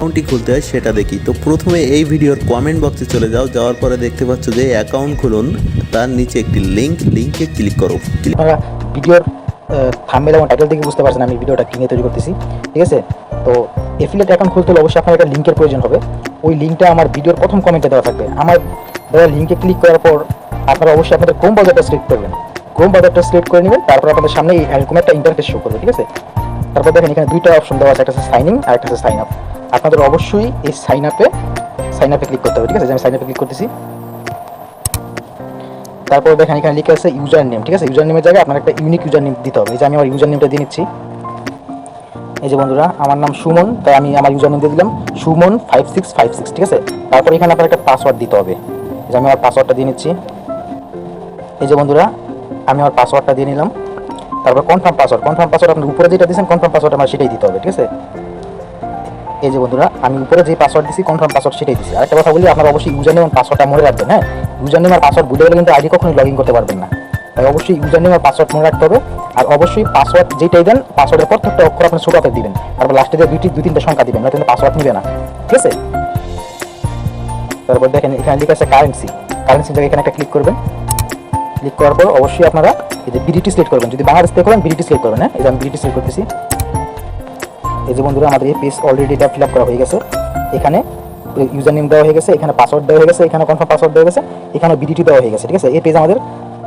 অ্যাকাউন্টটি খুলতে হয় সেটা দেখি। তো প্রথমে এই ভিডিওর কমেন্ট বক্সে চলে যাও, যাওয়ার পরে দেখতে পাচ্ছ যে অ্যাকাউন্ট খুলুন, তার নিচে একটি লিঙ্কে ক্লিক করো। আপনারা ভিডিওর থাম্বনেল এবং টাইটেল থেকে বুঝতে পারছেন আমি ভিডিওটা কি নিয়ে তৈরি করতেছি, ঠিক আছে। তো এফিলিয়েট অ্যাকাউন্ট খুলতে হলে অবশ্যই আপনার একটা লিঙ্কের প্রয়োজন হবে। ওই লিঙ্কটা আমার ভিডিওর প্রথম কমেন্টে দেওয়া থাকবে। আমার দেওয়া লিঙ্কে ক্লিক করার পর আপনারা অবশ্যই আপনাদের ক্রোম ব্রাউজারটা সিলেক্ট করবেন। ক্রোম ব্রাউজারটা সিলেক্ট করে নেবেন, তারপর আপনাদের সামনে এরকম একটা ইন্টারফেস শো করবে, ঠিক আছে। তারপর দেখেন এখানে দুইটা অপশন দেওয়া আছে, একটা হচ্ছে সাইন ইন আর একটা হচ্ছে সাইন আপ। আপনাদের অবশ্যই এই সাইন আপে ক্লিক করতে হবে, ঠিক আছে। আমি সাইন আপে ক্লিক করতেছি। তারপর দেখেন এখানে লিখে আছে ইউজার নেম, ঠিক আছে। ইউজার নেমের জায়গায় আপনার একটা ইউনিক ইউজার নেম দিতে হবে। এই যে আমি আমার ইউজার নেমটা দিয়ে নিচ্ছি। এই যে বন্ধুরা, আমার নাম সুমন, তাই আমি আমার ইউজার নেম দিয়ে দিলাম সুমন 5656, ঠিক আছে। তারপর এখানে আপনার একটা পাসওয়ার্ড দিতে হবে। এই যে আমি আমার পাসওয়ার্ডটা দিয়ে নিচ্ছি। এই যে বন্ধুরা, আমি আমার পাসওয়ার্ডটা দিয়ে নিলাম। তারপর কনফার্ম পাসওয়ার্ড আপনি উপরে যেটা দিয়েছেন কনফার্ম পাসওয়ার্ড আমার সেটাই দিতে হবে, ঠিক আছে। এই যে বন্ধুরা, আমি উপরে যে পাসওয়ার্ড দিচ্ছি কনফার্ম পাসওয়ার্ড সেটাই দিচ্ছি। আরেকটা কথা বলি, আপনারা অবশ্যই ইউজার নেম এবং পাসওয়ার্ডটা মনে রাখবেন। হ্যাঁ, ইউজার নেম আর পাসওয়ার্ড ভুলে গেলে কিন্তু আইডি কখনোই লগ ইন করতে পারবেন না। তাই অবশ্যই ইউজার নেম আর পাসওয়ার্ড মনে রাখতে হবে। আর অবশ্যই পাসওয়ার্ড যেটাই দেন পাসওয়ার্ডের প্রত্যেকটা অক্ষর আপনি ছোট হাতে দিবেন, তারপর লাস্টে দিয়ে দুই তিনটা সংখ্যা দিবেন, নয়তো পাসওয়ার্ড নিবে না, ঠিক আছে। তারপর দেখেন এখানে লিখে আছে কারেন্সি জায়গায় এখানে একটা ক্লিক করবেন। ক্লিক করার পর অবশ্যই আপনারা এই যে বিডিটি সিলেক্ট করবেন। যদি বাংলাদেশ থেকে করেন বিডিটি সিলেক্ট করবেন। হ্যাঁ, এই যে আমি বিডিটি সিলেক্ট করতেছি। এই যে বন্ধুরা, আমাদের এই পেজ অলরেডি এটা ফিল আপ করা হয়ে গেছে। এখানে ইউজার নেম দেওয়া হয়ে গেছে, এখানে পাসওয়ার্ড দেওয়া হয়ে গেছে, এখানে কনফার্ম পাসওয়ার্ড দেওয়া হয়ে গেছে, এখানে বিডিটি দেওয়া হয়ে গেছে, ঠিক আছে। এই পেজ আমাদের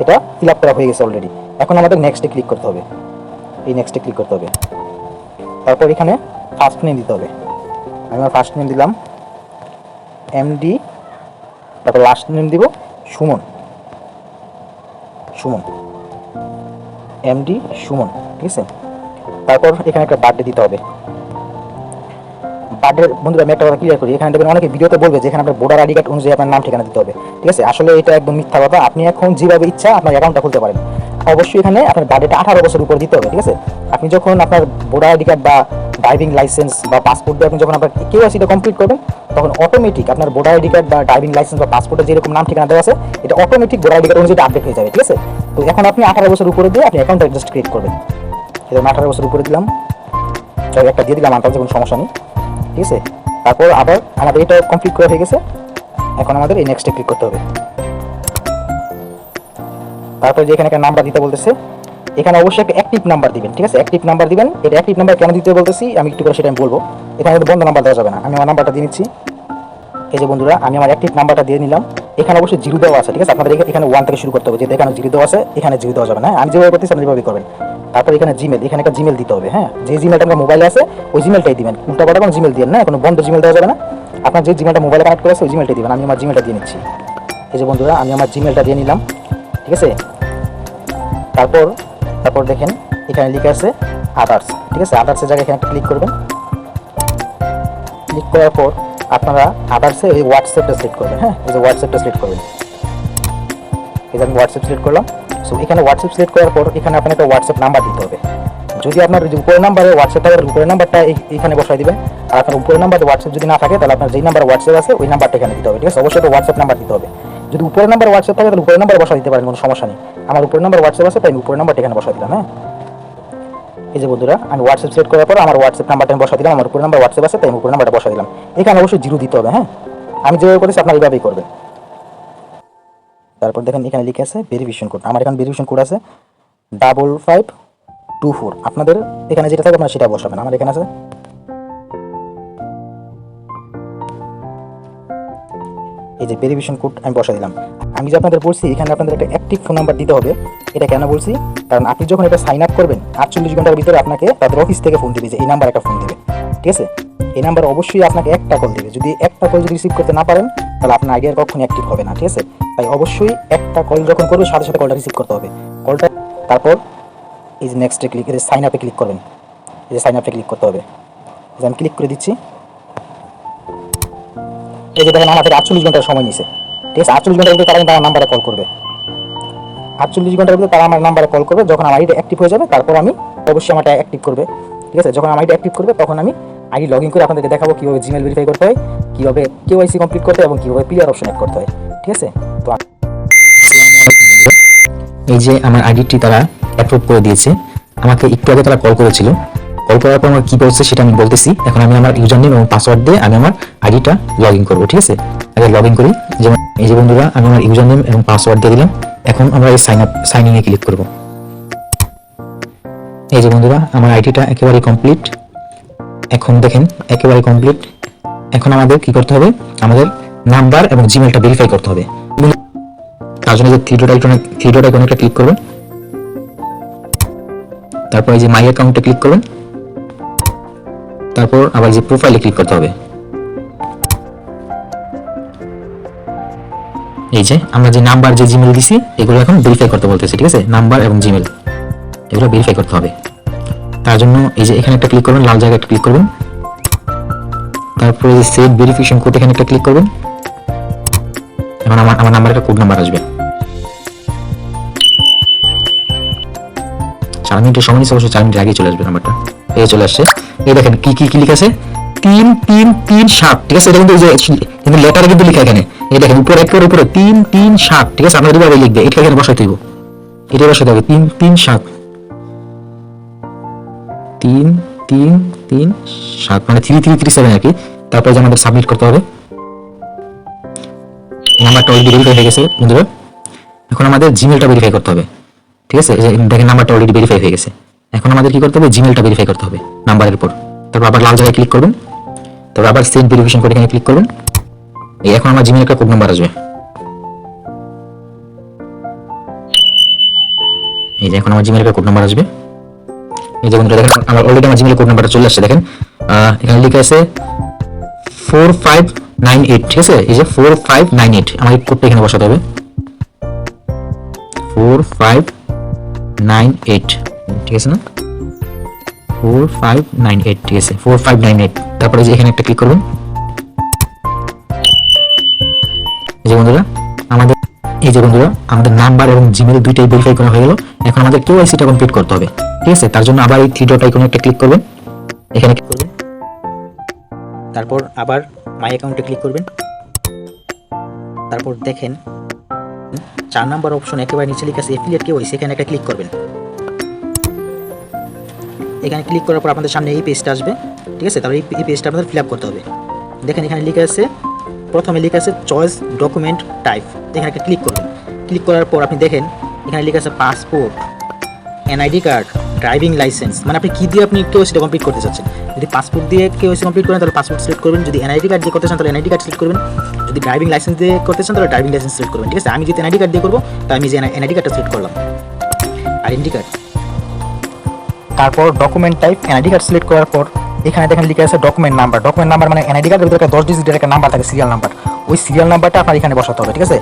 এটা ফিল আপ করা হয়ে গেছে অলরেডি। এখন আমাদের নেক্সটে ক্লিক করতে হবে। এই নেক্সটে ক্লিক করতে হবে। তারপর এখানে ফার্স্ট নেম দিতে হবে। আমি আমার ফার্স্ট নেম দিলাম এমডি, তারপর লাস্ট নেম দিব সুমন এমডি সুমন, ঠিক আছে। তারপর এখানে একটা বার্থডে দিতে হবে। বার্থডে বন্ধুরা আমি একটা কথা ক্লিয়ার করি, এখানে দেখবেন অনেকে ভিডিওতে বলবে যে এখানে আপনার ভোটার আইডি কার্ড অনুযায়ী আপনার নাম ঠিকানা দিতে হবে, ঠিক আছে। আসলে এটা একদম মিথ্যা কথা। আপনি এখন যেভাবে ইচ্ছা আপনার অ্যাকাউন্টটা খুলতে পারেন। অবশ্যই এখানে আপনার বার্থডেটা 18 বছর উপরে দিতে হবে, ঠিক আছে। আপনি যখন আপনার ভোটার আইডি কার্ড বা ড্রাইভিং লাইসেন্স বা পাসপোর্ট দিয়ে আপনি যখন আপনার কেওয়াইসিটা কমপ্লিট করবেন, তখন অটোমেটিক আপনার ভোটার আইডি কার্ড বা ড্রাইভিং লাইসেন্স বা পাসপোর্টে যেরকম নাম ঠিকানা দেওয়া আছে এটা অটোমেটিক ভোটার আইডি কার্ড অনুযায়ী আপডেট হয়ে যাবে, ঠিক আছে। তো এখন আপনি 18 বছর উপরে দিয়ে আপনি অ্যাকাউন্টটা জাস্ট ক্রিয়েট করবেন। এটা 18 বছর উপরে দিলাম, একটা দিয়ে দিলাম, আনতে কোনো সমস্যা নেই, ঠিক আছে। তারপর আবার আমাদের এটা কমপ্লিট করা হয়ে গেছে। এখন আমাদের এই নেক্সটে ক্লিক করতে হবে। তারপর যে এখানে একটা নাম্বার দিতে বলতেছে, এখানে অবশ্যই একটা অ্যাক্টিভ নাম্বার দিবেন, ঠিক আছে। অ্যাক্টিভ নাম্বার দিবেন। এটা অ্যাক্টিভ নাম্বার কেন দিতে বলতেছি আমি একটু করে সেটা আমি বলবো। এখানে কিন্তু বন্ধ নাম্বার দেওয়া যাবে না। আমি আমার নাম্বারটা দিয়ে নিচ্ছি। এই যে বন্ধুরা, আমি আমার অ্যাক্টিভ নাম্বারটা দিয়ে নিলাম। এখানে অবশ্যই জিরো দেওয়া আছে, ঠিক আছে। আপনাদের এখানে 1 থেকে শুরু করতে হবে, যেহেতু এখানে জিরো দেওয়া আছে এখানে জিরো দেওয়া যাবে না। আমি যেভাবে করতেছি আপনি যেভাবে করবেন। তারপর এখানে জিমেল, এখানে একটা জিমেল দিতে হবে। হ্যাঁ, যে জিমেলটা আপনার মোবাইলে আছে ওই জিমেলটাই দিবেন, উল্টাপাল্টা কোনো জিমেল দিবেন না, কোনো বন্ধ জিমেল দেওয়া যাবে না। আপনার যে জিমেলটা মোবাইলে কানেক্ট করে আছে ওই জিমেলটাই দিবেন। আমি আমার জিমেলটা দিয়ে নিচ্ছি। এই যে বন্ধুরা, আমি আমার জিমেলটা দিয়ে নিলাম, ঠিক আছে। তারপর দেখেন এখানে লিখে আছে আদার্স, ঠিক আছে। আদার্সের জায়গায় এখানে একটা ক্লিক করবেন। ক্লিক করার পর আপনারা আদার্সে এই হোয়াটসঅ্যাপটা সিলেক্ট করবেন। হ্যাঁ, এই যে হোয়াটসঅ্যাপটা সিলেক্ট করবেন। এই যে আমি হোয়াটসঅ্যাপ সিলেক্ট করলাম। সো এখানে হোয়াটসঅ্যাপ সিলেক্ট করার পর এখানে আপনার একটা হোয়াটসঅ্যাপ নাম্বার দিতে হবে। যদি আপনার যে উপরের নাম্বারে হোয়াটসঅ্যাপটা উপরের নাম্বারটা এখানে বসাই দিবেন। আর আপনার উপরের নাম্বারে হোয়াটসঅ্যাপ যদি না থাকে তাহলে আপনার যেই নাম্বার হোয়াটসঅ্যাপ আছে ওই নাম্বারটা এখানে দিতে হবে, ঠিক আছে। অবশ্যই হোয়াটসঅ্যাপ নাম্বার দিতে হবে। যদি উপরের নাম্বার হোয়াটসঅ্যাপ থাকে তাহলে উপরের নাম্বারে বসা দিতে পারেন, কোনো সমস্যা নেই। আমার উপরের নাম্বার হোয়াটসঅ্যাপ আছে তাই আমি উপরের নাম্বারটা এখানে বসা দিলাম। হ্যাঁ, এই যে বন্ধুরা, আমি হোয়াটসঅ্যাপ সেট করার পর আমার হোয়াটসঅ্যাপ নাম্বারটা আমি বসা দিলাম। আমার উপরের নাম্বার হোয়াটসঅ্যাপ আছে তাই আমি উপরের নাম্বারটা বসা দিলাম। এখানে অবশ্যই জিরো দিতে হবে। হ্যাঁ, আমি যেভাবে করেছি আপনারা এইভাবেই করবেন। তারপর দেখেন এখানে লিখে আছে ভেরিফিকেশন কোড। আমার এখানে ভেরিফিকেশন কোড আছে 5524। আপনাদের এখানে যেটা থাকে আপনারা সেটা বসাবেন। আমার এখানে আছে এই যে ভেরিফিকেশন কোড আমি বসা দিলাম। আমি যে আপনাদের বলছি এখানে আপনাদের একটা অ্যাক্টিভ ফোন নাম্বার দিতে হবে। এটা কেন বলছি, কারণ আপনি যখন এটা সাইন আপ করবেন 48 ঘন্টার ভিতরে আপনাকে তাদের অফিস থেকে ফোন দিবে যে এই নাম্বার একটা ফোন দিবে, ঠিক আছে। এই নাম্বার অবশ্যই আপনাকে একটা কল দিবে। যদি একটা কল যদি রিসিভ করতে না পারেন তাহলে আপনার আইডিয়া কখনই অ্যাক্টিভ হবে না, ঠিক আছে। তাই অবশ্যই একটা কল যখন করবে সাথে সাথে কলটা রিসিভ করতে হবে কলটা। তারপর এই যে নেক্সটে ক্লিক, এই যে সাইন আপে ক্লিক করবেন। এই যে সাইন আপে ক্লিক করতে হবে। এই যে আমি ক্লিক করে দিচ্ছি। এই যে দেখেন আমাদের 48 ঘন্টার সময় নিছে, ঠিক আছে। 48 ঘন্টার ভিতরে তারা কিন্তু আমার নাম্বারে কল করবে। 48 ঘন্টার ভিতরে তারা আমার নাম্বারে কল করবে। যখন আমার আইডি অ্যাক্টিভ হয়ে যাবে তারপর আমি অবশ্যই আমারটা অ্যাক্টিভ করবে, ঠিক আছে। যখন আমার আইডি অ্যাক্টিভ করবে তখন আমি আইডি লগ ইন করে আপনাদেরকে দেখাবো কীভাবে জিমেল ভেরিফাই করতে হয়, কীভাবে কেওয়াইসি কমপ্লিট করতে হয় এবং কীভাবে পিআর অপশন অ্যাড করতে হয়, ঠিক আছে। তো এই যে আমার আইডিটি তারা অ্যাপ্রুভ করে দিয়েছে। আমাকে একটু আগে তারা কল করেছিল। কল করার পর আমার কি বলছে সেটা আমি বলতেছি। এখন আমি আমার ইউজার নেম এবং পাসওয়ার্ড দিয়ে আমি আমার আইডিটা লগ ইন করবো, ঠিক আছে। আগে লগ ইন করি, যেমন এই যে বন্ধুরা আমি আমার ইউজার নেম এবং পাসওয়ার্ড দিয়ে দিলাম। এখন আমরা এই সাইন ইনে ক্লিক করব। এই যে বন্ধুরা আমার আইডিটা একেবারে কমপ্লিট। এখন দেখেন একেবারে কমপ্লিট। এখন আমাদের কি করতে হবে, আমাদের নাম্বার এবং জিমেলটা ভেরিফাই করতে হবে। তার জন্য যে থ্রি ডট আইকনে একটা ক্লিক করবেন, তারপর এই যে মাই অ্যাকাউন্টে ক্লিক করবেন, তারপর আবার যে প্রোফাইলে ক্লিক করতে হবে। এই যে আমরা যে নাম্বার যে জিমেল দিছি এগুলো এখন ভেরিফাই করতে বলতেছে, ঠিক আছে। নাম্বার এবং জিমেল এগুলো ভেরিফাই করতে হবে। তার জন্য এই যে এখানে একটা ক্লিক করবেন, লাল জায়গায় একটা ক্লিক করবেন, তারপরে সেভ ভেরিফিকেশন কোড এখানে একটা ক্লিক করবেন। এখন আমার নাম্বার একটা কোড নাম্বার আসবে। 4 মিনিটের সময় নিচ্ছে, অবশ্যই 4 মিনিট আগে চলে আসবে নাম্বারটা। এই চলে আসছে। এই দেখেন কি কি কি লিখা আছে, 3337, ঠিক আছে। এটা কিন্তু লেটারে কিন্তু লেখা এখানে, এই দেখেন উপরে একের উপরে 337, ঠিক আছে। আপনারা এভাবে লিখবে, এটা এখানে বসাইতে হইব, এটা বসাইতে হবে 337 33337 মানে 3337 আর কি। তারপরে যে আমাদের সাবমিট করতে হবে। নাম্বারটা অলরেডি ভেরিফাই হয়ে গেছে বন্ধুরা। এখন আমাদের জিমেলটা ভেরিফাই করতে হবে, ঠিক আছে। দেখেন নাম্বারটা অলরেডি ভেরিফাই হয়ে গেছে। এখন আমাদের কি করতে হবে, জিমেলটা ভেরিফাই করতে হবে নাম্বারের পর। তারপর আবার লাল জায়গায় ক্লিক করবেন, তারপর আবার সেভ ভেরিফিকেশন কোড এখানে ক্লিক করবেন। এই এখন আমার জিমেল একটা কোড নাম্বার আসবে। এই যে এখন আমার জিমেল একটা কোড নাম্বার আসবে। এই যে বন্ধুরা দেখেন আমার অলরেডি আমার জিমেল কোড নাম্বারটা চলে আসছে। দেখেন এখানে লেখা আছে 4598, ঠিক আছে। এই যে 4598 আমার এই কোডটা এখানে বসাতে হবে, 4598, ঠিক আছে না, 4598, ঠিক আছে 4598। তারপরে যে এখানে একটা ক্লিক করবেন। এই যে বন্ধুরা আমাদের নাম্বার এবং জিমেল দুইটাই ভেরিফাই করা হয়ে গেল। এখন আমাদের কেওয়াইসিটা কমপ্লিট করতে হবে, ঠিক আছে। তার জন্য আবার এই থ্রি ডট আইকনে একটা ক্লিক করবেন, এখানে ক্লিক করবেন, তারপর আবার মাই অ্যাকাউন্টে ক্লিক করবেন। তারপর দেখেন 4 নাম্বার অপশন একেবারে নিচে লেখা আছে এফিলিয়েট কেওয়াইসি, এখানে একটা ক্লিক করবেন। এখানে ক্লিক করার পর আপনাদের সামনে এই পেজটা আসবে, ঠিক আছে। তারপর এই পেজটা আপনাদের ফিল আপ করতে হবে। দেখেন এখানে লেখা আছে, প্রথমে লেখা আছে চয়েস ডকুমেন্ট টাইপ, এখানে একটা ক্লিক করবেন। ক্লিক করার পর আপনি দেখেন এখানে লেখা আছে passport, NID card, driving licence, মানে আপনি কি দিয়ে আপনি কেওয়াইসিটা কমপ্লিট করতে চাচ্ছেন। যদি পাসপোর্ট দিয়ে কেওয়াইসি কমপ্লিট করেন তাহলে পাসপোর্ট সিলেক্ট করবেন, যদি এনআইডি কার্ড দিয়ে করতে চান তাহলে এনআইডি কার্ড সিলেক্ট করবেন, যদি ড্রাইভিং লাইসেন্স দিয়ে করতে চান তাহলে ড্রাইভিং লাইসেন্স সিলেক্ট করবেন, ঠিক আছে। আমি যদি এনআইডি কার্ড দিয়ে করবো তাই আমি যে এনআইডি কার্ডটা সিলেক্ট করলাম, আইডেন্টি কার্ড। তারপর document type, NID card select করার পর এখানে দেখেন লেখা আছে ডকুমেন্ট নাম্বার। ডকুমেন্ট নাম্বার মানে এনআইডি কার্ডের ভিতরে 10 ডিজিটের একটা নাম্বার থাকে, সিরিয়াল নাম্বার। ওই সিরিয়াল নাম্বারটা আপনার এখানে বসাতে হবে, ঠিক আছে।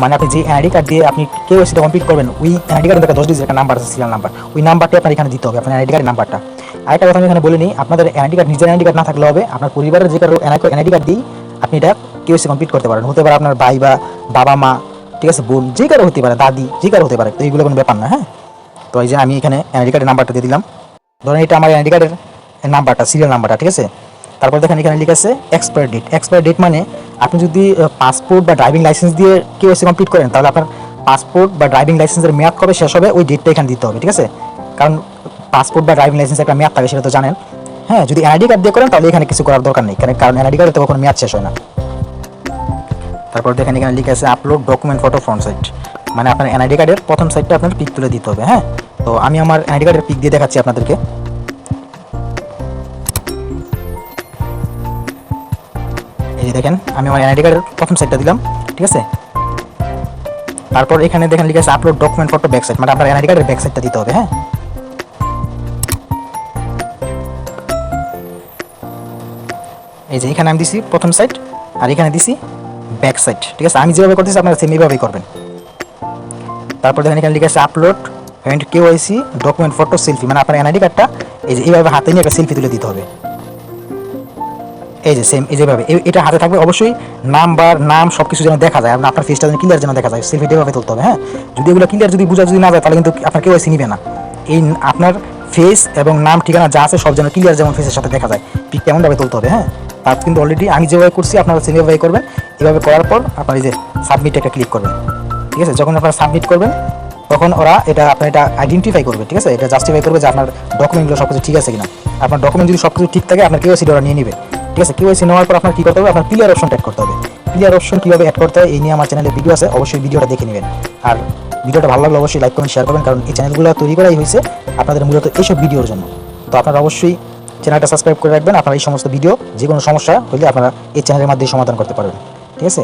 মানে আপনি যে এনআইডি কার্ড দিয়ে আপনি কেওয়াইসিটা কমপ্লিট করবেন, ওই এনআইডি কার্ডের ভিতরে 10 ডিজিটের একটা নাম্বার আছে, সিরিয়াল নাম্বার। ওই নাম্বারটা আপনার এখানে দিতে হবে, আপনার এনআইডি কার্ডের নাম্বারটা। আরেকটা কথা আমি এখানে বলে নিই, আপনাদের এনআইডি কার্ড নিজের এনআইডি কার্ড না থাকলে হবে, আপনার পরিবারের যে কারো এনআইডি কার্ড দিয়েই আপনি এটা কেওয়াইসি কমপ্লিট করতে পারেন। হতে পারে আপনার ভাই বা বাবা মা, ঠিক আছে, বোন, যে কারো হতে পারে, দাদি, যে কারো হতে পারে। তো এইগুলো কোনো ব্যাপার না, হ্যাঁ। তো এই যে আমি এখানে এনআইডি কার্ডের নাম্বারটা দিয়ে দিলাম। ধরেন এটা আমার এনআইডি কার্ডের নাম্বারটা, সিরিয়াল নাম্বারটা, ঠিক আছে। তারপর দেখেন এখানে লেখা আছে এক্সপায়ার ডেট। এক্সপায়ার ডেট মানে আপনি যদি পাসপোর্ট বা ড্রাইভিং লাইসেন্স দিয়ে কেওয়াইসি কমপ্লিট করেন তাহলে আপনার পাসপোর্ট বা ড্রাইভিং লাইসেন্সের মেয়াদ কবে শেষ হবে ওই ডেটটা এখানে দিতে হবে, ঠিক আছে। কারণ পাসপোর্ট বা ড্রাইভিং লাইসেন্সের একটা মেয়াদ থাকে, সেটা তো জানেন, হ্যাঁ। যদি এনআইডি কার্ড দিয়ে করেন তাহলে এখানে কিছু করার দরকার নেই, কারণ এনআইডি কার্ডে তো কখনো মেয়াদ শেষ হয় না। তারপর দেখেন এখানে লেখা আছে upload document photo front side, মানে আপনার এনআইডি কার্ডের প্রথম সাইডটা আপনার পিক তুলে দিতে হবে, হ্যাঁ। তো আমি আমার এনআইডি কার্ডের পিক দিয়ে দেখাচ্ছি আপনাদেরকে। এই যে দেখেন আমি আমার এনআইডি কার্ডের প্রথম সাইডটা দিলাম, ঠিক আছে। তারপর এখানে দেখেন লেখা আছে upload document photo back side, মানে আপনার এনআইডি কার্ডের ব্যাক সাইডটা দিতে হবে, হ্যাঁ। এই যে এখানে আমি দিছি প্রথম সাইড আর এখানে দিছি ব্যাক সাইড, ঠিক আছে। আমি যেভাবে করতেছি আপনারা সেম এইভাবেই করবেন। তারপর দেখেন এখানে লেখা আছে upload and KYC document photo selfie, মানে আপনার এনআইডি কার্ডটা এই যে এইভাবে হাতে নিয়ে একটা সেলফি তুলে দিতে হবে। এই যে সেম এই যেভাবে এটা হাতে থাকবে, অবশ্যই নাম্বার, নাম সব কিছু যেন দেখা যায়, আপনার ফেসটা যেন ক্লিয়ার যেন দেখা যায়, সেলফিটা এভাবে তুলতে হবে, হ্যাঁ। যদি এগুলো ক্লিয়ার যদি বোঝা যদি না যায় তাহলে কিন্তু আপনার কেওয়াইসি নিবে না। এই আপনার ফেস এবং নাম ঠিকানা যা আছে সব যেন ক্লিয়ার যেমন ফেসের সাথে দেখা যায়, পিক কেমনভাবে তুলতে হবে, হ্যাঁ। তার কিন্তু অলরেডি আমি যেভাবে করছি আপনারা সেভাবে করবেন। এভাবে করার পর আপনার এই যে সাবমিট একটা ক্লিক করবেন, ঠিক আছে। যখন আপনারা সাবমিট করবেন তখন ওরা এটা আপনার এটা আইডেন্টিফাই করবে, ঠিক আছে। এটা জাস্টিফাই করবে যে আপনার ডকুমেন্টগুলো সব কিছু ঠিক আছে কিনা। আপনার ডকুমেন্ট যদি সব কিছু ঠিক থাকে আপনার কেওয়াইসি ওরা নিয়ে নেবে। ঠিক আছে, কেওয়াইসি নেওয়ার পর আপনার কী করতে হবে, আপনার ক্লিয়ার অপশন অ্যাড করতে হবে। ক্লিয়ার অপশন কীভাবে অ্যাড করতে হয় এই নিয়ে আমার চ্যানেলে ভিডিও আছে, অবশ্যই ভিডিওটা দেখে নেবেন। আর ভিডিওটা ভালো লাগলে অবশ্যই লাইক কমেন্ট শেয়ার করবেন, কারণ এই চ্যানেলগুলো তৈরি করাই হয়েছে আপনাদের মূলত এইসব ভিডিওর জন্য। তো আপনারা অবশ্যই চ্যানেলটা সাবস্ক্রাইব করে রাখবেন, আপনারা এই সমস্ত ভিডিও যে কোনো সমস্যা হলে আপনারা এই চ্যানেলের মাধ্যমে সমাধান করতে পারবেন। ঠিক আছে।